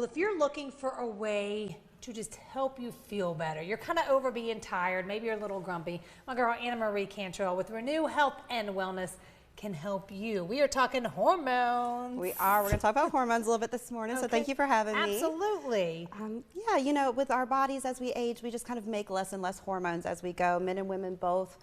if you're looking for a way to just help you feel better, you're kind of over being tired, maybe you're a little grumpy, my girl Anna Marie Cantrell with Renew Health and Wellness can help you. We are talking hormones. We are. We're going to talk about hormones a little bit this morning, so thank you for having me. Absolutely. Yeah, you know, with our bodies as we age, we just kind of make less and less hormones as we go, men and women both.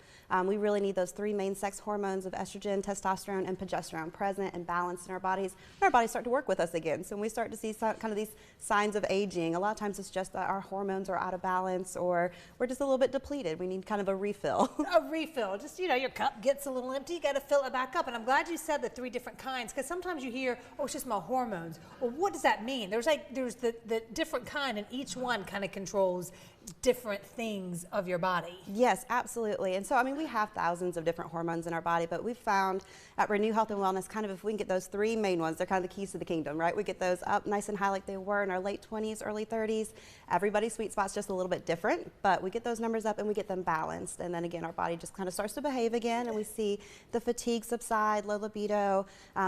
We really need those three main sex hormones of estrogen, testosterone, and progesterone present and balanced in our bodies. And our bodies start to work with us again. So when we start to see kind of these signs of aging, a lot of times it's just that our hormones are out of balance or we're just a little bit depleted. We need kind of a refill. A refill. Just, you know, your cup gets a little empty, you got to fill it back up. And I'm glad you said the three different kinds, because sometimes you hear, oh, it's just my hormones. Well, what does that mean? There's the different kind, and each one kind of controls different things of your body. Yes, absolutely. And so, I mean, we have thousands of different hormones in our body, but we've found at Renew Health and Wellness, kind of if we can get those three main ones, they're kind of the keys to the kingdom, right? We get those up nice and high like they were in our late 20s, early 30s. Everybody's sweet spot's just a little bit different, but we get those numbers up and we get them balanced. And then again, our body just kind of starts to behave again, and we see the fatigue subside, low libido,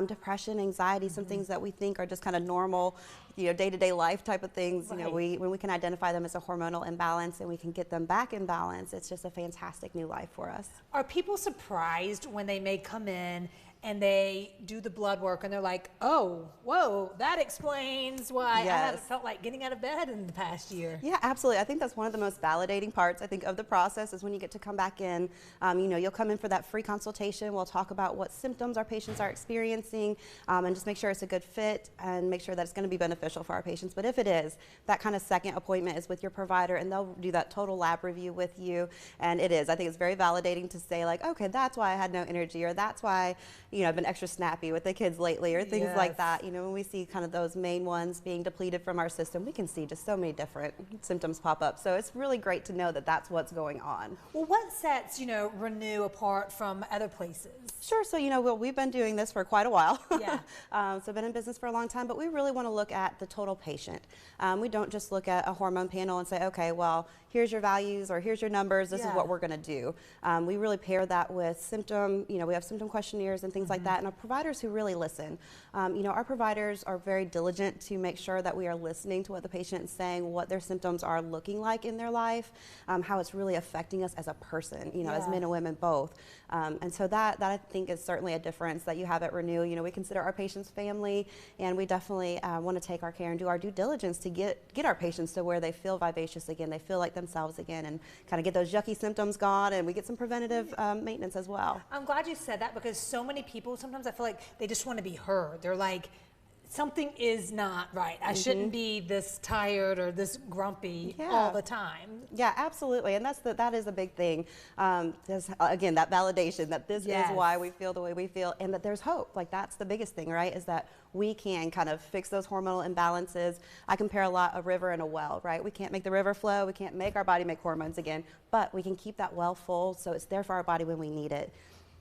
depression, anxiety, some things that we think are just kind of normal, you know, day-to-day life type of things. Right. You know, when we can identify them as a hormonal imbalance and we can get them back in balance, it's just a fantastic new life for us. Are people surprised when they may come in and they do the blood work and they're like, oh, whoa, that explains why I haven't felt like getting out of bed in the past year? Yeah, absolutely. I think that's one of the most validating parts, I think, of the process is when you get to come back in. You know, you'll come in for that free consultation. We'll talk about what symptoms our patients are experiencing and just make sure it's a good fit and make sure that it's going to be beneficial for our patients. But if it is, that kind of second appointment is with your provider, and they'll do that total lab review with you. And it is. I think it's very validating to say, like, okay, that's why I had no energy, or that's why, you know, I've been extra snappy with the kids lately, or things like that. You know, when we see kind of those main ones being depleted from our system, we can see just so many different symptoms pop up. So it's really great to know that that's what's going on. Well, what sets, you know, Renew apart from other places? Sure. So, you know, we've been doing this for quite a while. Yeah. So I've been in business for a long time, but we really want to look at the total patient. We don't just look at a hormone panel and say, okay, well, here's your values or here's your numbers. This is what we're going to do. We really pair that with symptom, you know, we have symptom questionnaires and things like that, and our providers who really listen. You know, our providers are very diligent to make sure that we are listening to what the patient is saying, what their symptoms are looking like in their life, how it's really affecting us as a person, you know, as men and women both. And so that I think is certainly a difference that you have at Renew. You know, we consider our patients family, and we definitely want to take our care and do our due diligence to get our patients to where they feel vivacious again, they feel like themselves again, and kind of get those yucky symptoms gone, and we get some preventative maintenance as well. I'm glad you said that, because so many people, sometimes I feel like they just want to be heard. They're like, something is not right. I shouldn't be this tired or this grumpy all the time. Yeah, absolutely. And that is a big thing. There's, again, that validation that this is why we feel the way we feel, and that there's hope. Like, that's the biggest thing, right? Is that we can kind of fix those hormonal imbalances. I compare a lot a river and a well, right? We can't make the river flow. We can't make our body make hormones again, but we can keep that well full so it's there for our body when we need it.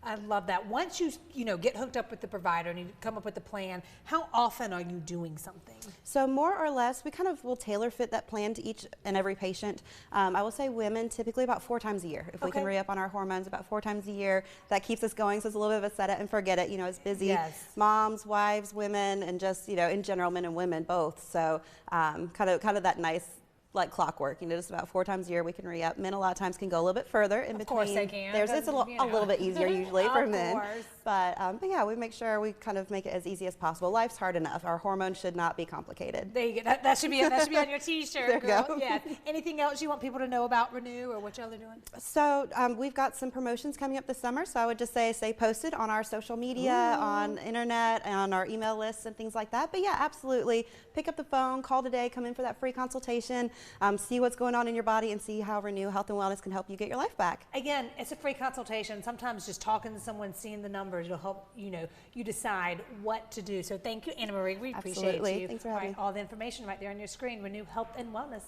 I love that. Once you know, get hooked up with the provider and you come up with a plan, how often are you doing something? So more or less, we kind of will tailor fit that plan to each and every patient. I will say women typically about 4 times a year. If we can re-up on our hormones about 4 times a year, that keeps us going. So it's a little bit of a set it and forget it. You know, it's busy moms, wives, women, and just, you know, in general, men and women both. So kind of that nice, like clockwork, you know, just about 4 times a year we can re-up. Men a lot of times can go a little bit further in between. Of course they can. It's a little bit easier usually for men. But yeah, we make sure we kind of make it as easy as possible. Life's hard enough. Our hormones should not be complicated. There you go. That should be on your t-shirt. There girl. you go. Yeah. Anything else you want people to know about Renew or what y'all are doing? So we've got some promotions coming up this summer. So I would just say stay posted on our social media, on internet, and on our email lists and things like that. But yeah, absolutely. Pick up the phone, call today, come in for that free consultation, see what's going on in your body, and see how Renew Health and Wellness can help you get your life back. Again, it's a free consultation. Sometimes just talking to someone, seeing the numbers, will help you decide what to do. So thank you, Anna Marie. We appreciate you. Thanks for having me. All the information right there on your screen. Renew Health and Wellness.